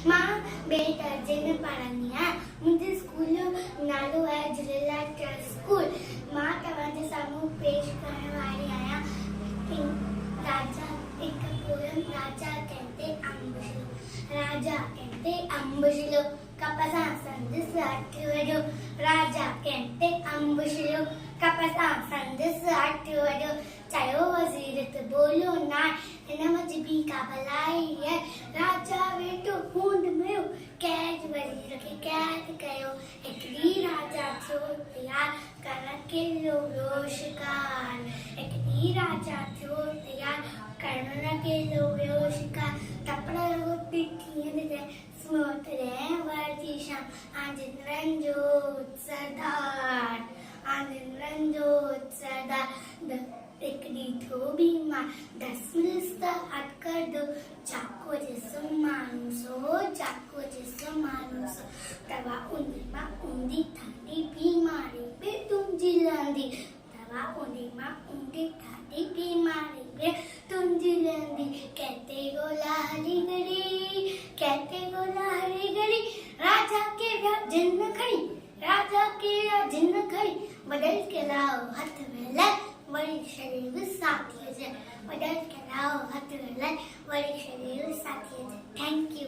मां बे दर्जे में पढ़ंदी आहियां। मुंहिंजे स्कूल जो नालो आहे झूलेलाल ट्रस्ट स्कूल। मां तव्हांजे साम्हूं पेश करण वारी आहियां राजा एक पोयम। राजा कहते अंब शिलो कपसां संदसि हथ वॼो। राजा कहते अंब शिलो कपसां संदसि हथ वॼो। चयो वज़ीर त बोलो ना हिन मजबी का भलाई है। राजा वेठो खूंड में कैद वज़ीर खे कैद कयो। हिकिड़ी राजा थियो तयार करण किलो ॿियो शिकार। हिकिड़ी राजा थियो तयार करण किलो ॿियो शिकार। तपड़ रोटी कीअं ॾिजे स्मोट रे वर्दी शाम आंजिंद्रन जो सरदार। आंजिंद्रन जो सरदार हिकिड़ी थियो बीमार 10 मिनट त हट कर दो। चाको जैसो मानूसो चाको जैसो मानूसो दवा उंदी मां उंदी ठाडी बीमारी पे तुंहिंजी लहंदी। दवा उंदी मां उंदी ठाडी बीमारी पे तुंहिंजी लहंदी। कहते गोला हरी घड़ी कहते गोला हरी घड़ी। राजा के जिन्न खड़ी राजा के जिन्न खड़ी। बदल के लाओ हथ में ले वरी शरीर साथी जे। बदल के लाओ हथ में ले वरी शरीर साथी जे। Thank you.